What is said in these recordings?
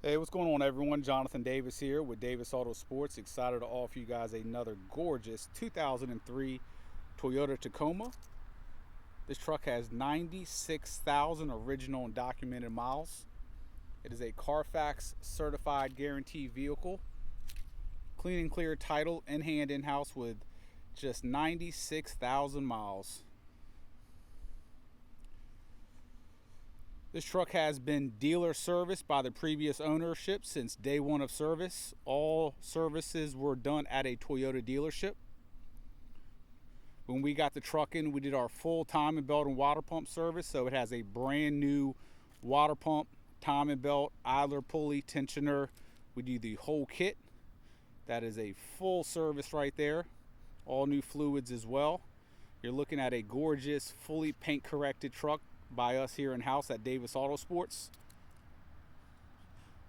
Hey, what's going on, everyone? Jonathan Davis here with Davis Autosports. Excited to offer you guys another gorgeous 2003 Toyota Tacoma. This truck has 96,000 original and documented miles. It is a Carfax certified guarantee vehicle. Clean and clear title, in hand, in house, with just 96,000 miles. This truck has been dealer serviced by the previous ownership since day one of service. All services were done at a Toyota dealership. When we got the truck in, we did our full timing belt and water pump service. So it has a brand new water pump, timing belt, idler pulley, tensioner. We do the whole kit. That is a full service right there. All new fluids as well. You're looking at a gorgeous, fully paint corrected truck by us here in-house at Davis Autosports.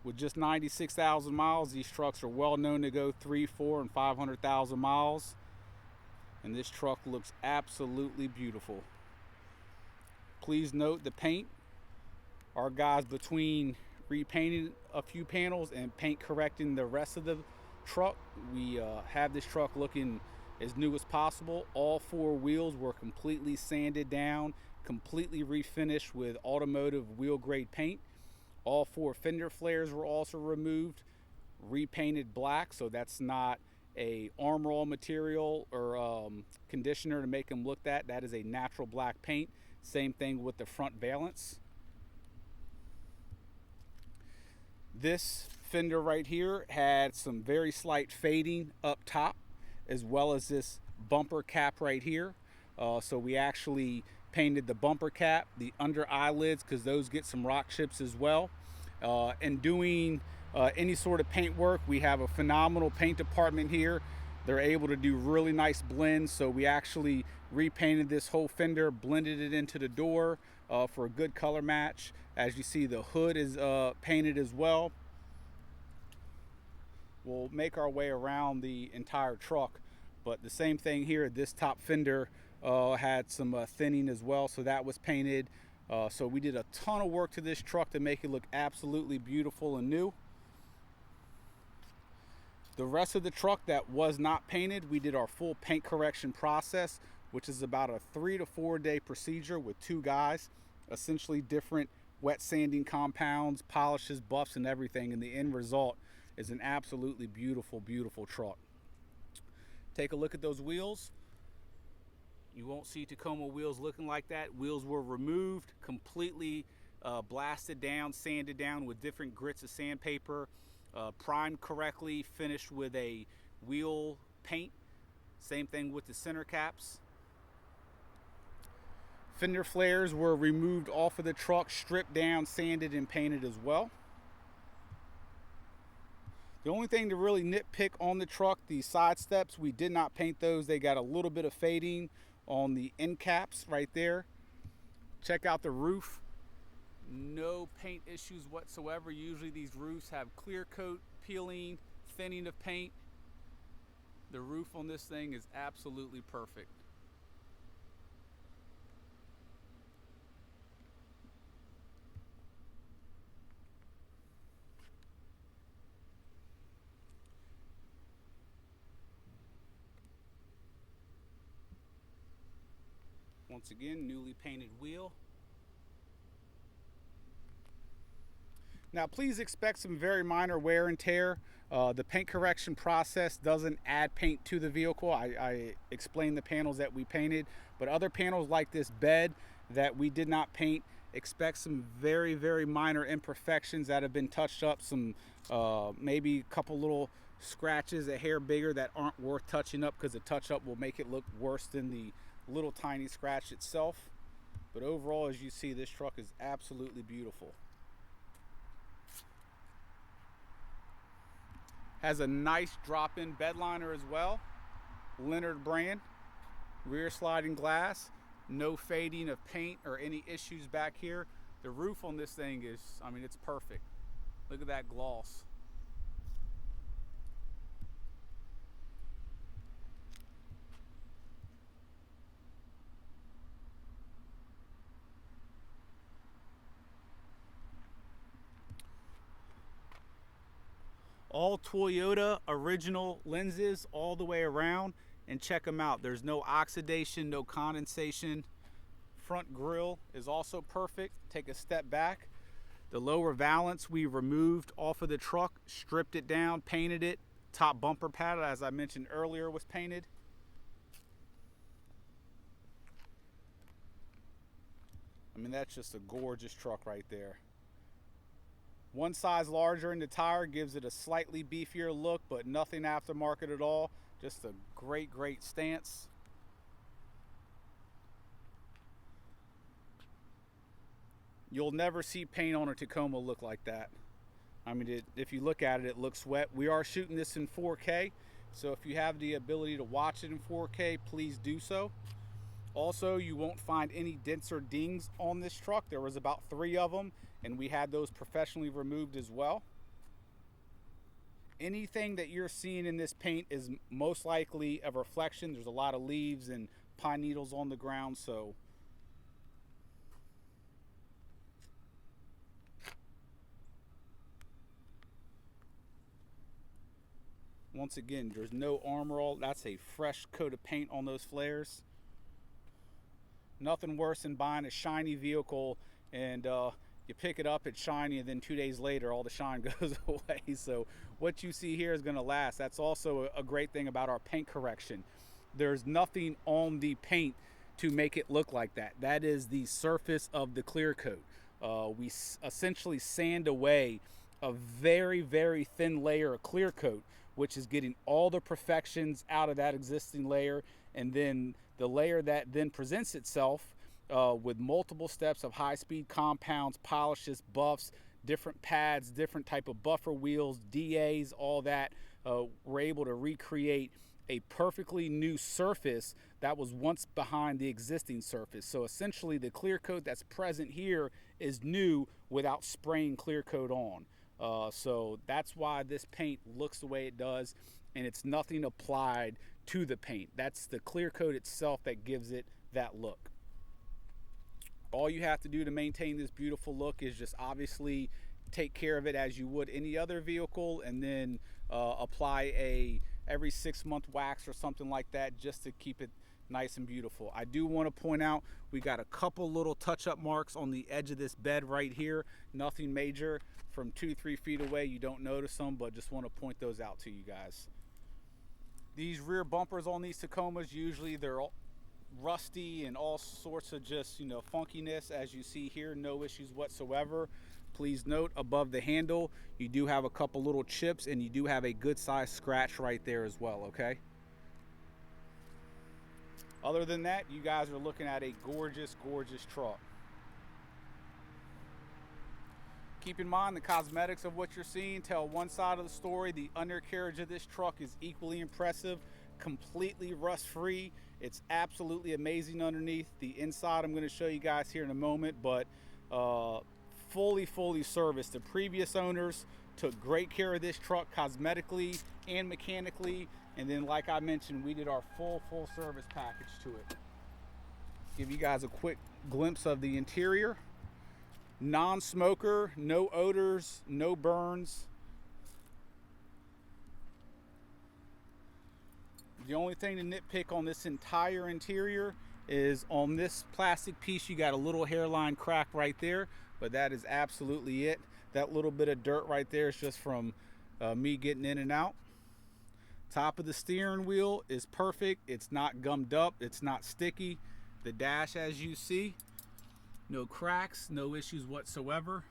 With just 96,000 miles, these trucks are well known to go 3, 4, and 500,000 miles. And this truck looks absolutely beautiful. Please note the paint. Our guys, between repainting a few panels and paint correcting the rest of the truck, we have this truck looking as new as possible. All 4 wheels were completely sanded down, completely refinished with automotive wheel grade paint. All 4 fender flares were also removed, repainted black, so that's not a Armor All material or conditioner to make them look that. That is a natural black paint. Same thing with the front valance. This fender right here had some very slight fading up top, as well as this bumper cap right here. So we actually painted the bumper cap, the under eyelids, because those get some rock chips as well. And doing any sort of paint work, we have a phenomenal paint department here. They're able to do really nice blends, so we actually repainted this whole fender, blended it into the door for a good color match. As you see, the hood is painted as well. We'll make our way around the entire truck, but the same thing here. This top fender had some thinning as well, so that was painted. So we did a ton of work to this truck to make it look absolutely beautiful and new. The rest of the truck that was not painted, we did our full paint correction process, which is about a 3 to 4 day procedure with 2 guys, essentially different wet sanding compounds, polishes, buffs, and everything, and the end result is an absolutely beautiful, beautiful truck. Take a look at those wheels. You won't see Tacoma wheels looking like that. Wheels were removed, completely blasted down, sanded down with different grits of sandpaper, primed correctly, finished with a wheel paint. Same thing with the center caps. Fender flares were removed off of the truck, stripped down, sanded, and painted as well. The only thing to really nitpick on the truck, the side steps, we did not paint those. They got a little bit of fading on the end caps right there. Check out the roof. No paint issues whatsoever. Usually these roofs have clear coat, peeling, thinning of paint. The roof on this thing is absolutely perfect. Once again, newly painted wheel. Now please expect some very minor wear and tear. The paint correction process doesn't add paint to the vehicle. I explained the panels that we painted, but other panels like this bed that we did not paint, expect some very, very minor imperfections that have been touched up. Some maybe a couple little scratches, a hair bigger, that aren't worth touching up, because the touch up will make it look worse than the little tiny scratch itself. But overall, as you see, this truck is absolutely beautiful. Has a nice drop-in bed liner as well, Leonard brand, rear sliding glass, no fading of paint or any issues back here. The roof on this thing is, I mean, it's perfect. Look at that gloss. All Toyota original lenses all the way around, and check them out. There's no oxidation, no condensation. Front grille is also perfect. Take a step back. The lower valance we removed off of the truck, stripped it down, painted it. Top bumper pad, as I mentioned earlier, was painted. I mean, that's just a gorgeous truck right there. One size larger in the tire gives it a slightly beefier look, but nothing aftermarket at all. Just a great, great stance. You'll never see paint on a Tacoma look like that. I mean, if you look at it, it looks wet. We are shooting this in 4K, so if you have the ability to watch it in 4K, please do so. Also, you won't find any dents or dings on this truck. There was about 3 of them, and we had those professionally removed as well. Anything that you're seeing in this paint is most likely a reflection. There's a lot of leaves and pine needles on the ground, so once again, there's no armor all. That's a fresh coat of paint on those flares. Nothing worse than buying a shiny vehicle and you pick it up, it's shiny, and then 2 days later all the shine goes away. So what you see here is going to last. That's also a great thing about our paint correction. There's nothing on the paint to make it look like that. That is the surface of the clear coat. We essentially sand away a very, very thin layer of clear coat, which is getting all the perfections out of that existing layer, and then the layer that then presents itself with multiple steps of high-speed compounds, polishes, buffs, different pads, different type of buffer wheels, DAs, all that. We're able to recreate a perfectly new surface that was once behind the existing surface. So essentially the clear coat that's present here is new without spraying clear coat on. So that's why this paint looks the way it does, and it's nothing applied to the paint. That's the clear coat itself that gives it that look. All you have to do to maintain this beautiful look is just obviously take care of it as you would any other vehicle, and then apply a every 6-month wax or something like that, just to keep it nice and beautiful. I do want to point out we got a couple little touch-up marks on the edge of this bed right here. Nothing major. From 2-3 feet away you don't notice them, but just want to point those out to you guys. These rear bumpers on these Tacomas, usually they're rusty and all sorts of just, you know, funkiness. As you see here, no issues whatsoever. Please note, above the handle you do have a couple little chips, and you do have a good sized scratch right there as well. Okay, other than that, you guys are looking at a gorgeous, gorgeous truck. Keep in mind the cosmetics of what you're seeing tell one side of the story. The undercarriage of this truck is equally impressive, completely rust free. It's absolutely amazing underneath. The inside I'm going to show you guys here in a moment, but fully serviced. The previous owners took great care of this truck cosmetically and mechanically, and then like I mentioned, we did our full service package to it. Give you guys a quick glimpse of the interior. Non-smoker, no odors, no burns. The only thing to nitpick on this entire interior is on this plastic piece you got a little hairline crack right there, but that is absolutely it. That little bit of dirt right there is just from me getting in and out. Top of the steering wheel is perfect. It's not gummed up, it's not sticky. The dash, as you see, no cracks, no issues whatsoever.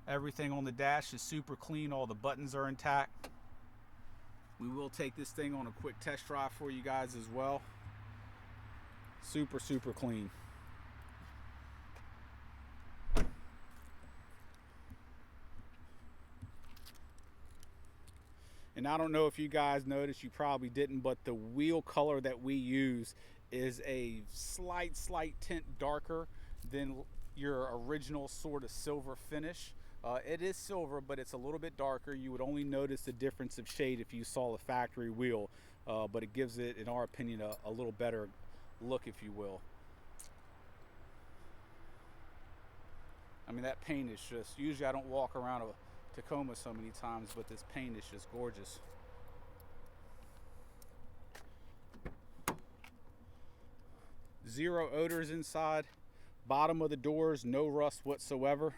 Everything on the dash is super clean. All the buttons are intact. We will take this thing on a quick test drive for you guys as well. Super clean. And I don't know if you guys noticed, you probably didn't, but the wheel color that we use is a slight tint darker than your original sort of silver finish. It is silver, but it's a little bit darker. You would only notice the difference of shade if you saw the factory wheel, but it gives it, in our opinion, a little better look, if you will. I mean, that paint is just, usually I don't walk around a Tacoma so many times, but this paint is just gorgeous. Zero odors inside. Bottom of the doors, no rust whatsoever.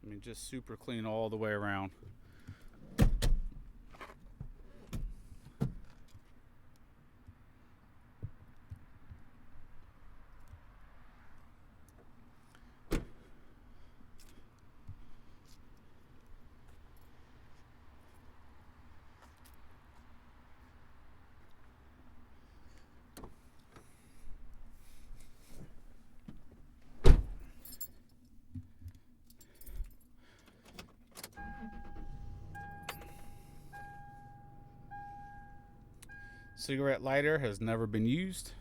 I mean, just super clean all the way around. Cigarette lighter has never been used.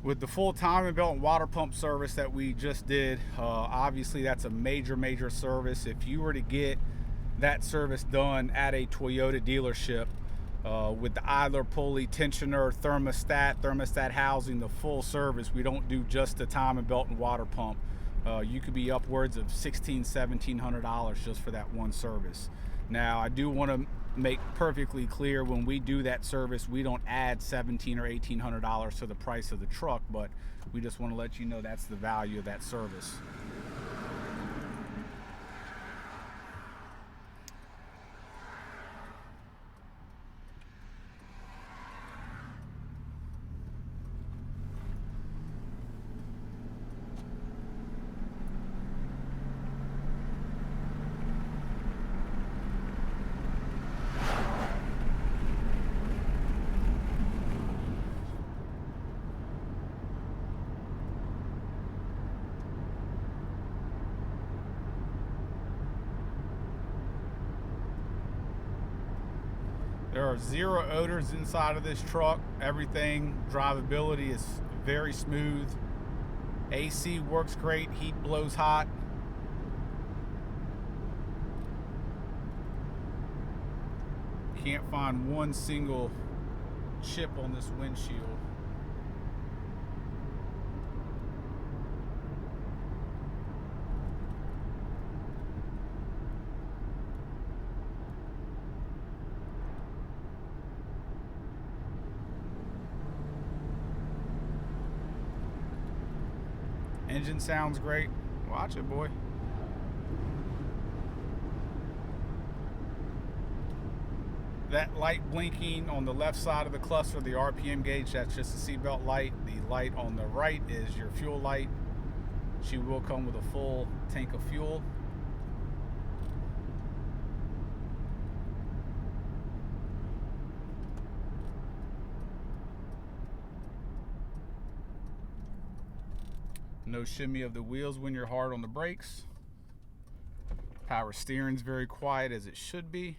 With the full timing belt and water pump service that we just did, obviously that's a major service. If you were to get that service done at a Toyota dealership with the idler pulley, tensioner, thermostat housing, the full service, we don't do just the timing belt and water pump. You could be upwards of $1,600-$1,700 just for that one service. Now, I do want to make perfectly clear, when we do that service, we don't add $1,700 or $1,800 to the price of the truck, but we just want to let you know that's the value of that service. There are zero odors inside of this truck. Everything, drivability is very smooth. AC works great, heat blows hot. Can't find one single chip on this windshield. Engine sounds great. Watch it, boy. That light blinking on the left side of the cluster, the RPM gauge, that's just a seatbelt light. The light on the right is your fuel light. She will come with a full tank of fuel. No shimmy of the wheels when you're hard on the brakes. Power steering's very quiet, as it should be.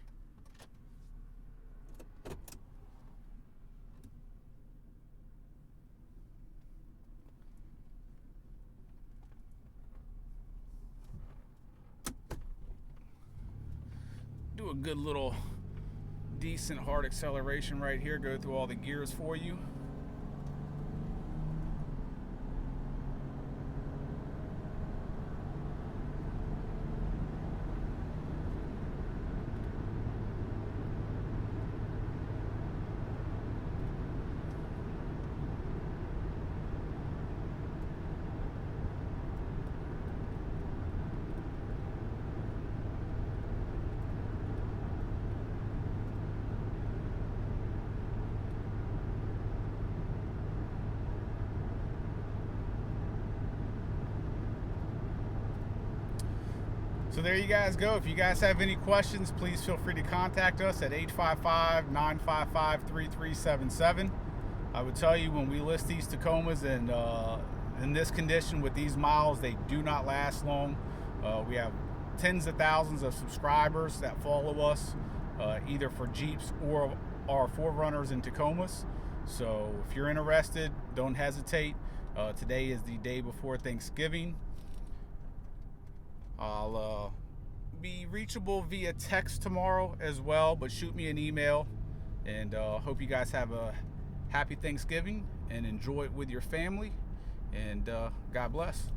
Do a good little decent hard acceleration right here. Go through all the gears for you. So there you guys go. If you guys have any questions, please feel free to contact us at 855-955-3377. I would tell you, when we list these Tacomas in this condition with these miles, they do not last long. We have tens of thousands of subscribers that follow us, either for Jeeps or our 4Runners and Tacomas. So if you're interested, don't hesitate. Today is the day before Thanksgiving. I'll be reachable via text tomorrow as well, but shoot me an email. And hope you guys have a happy Thanksgiving and enjoy it with your family. And God bless.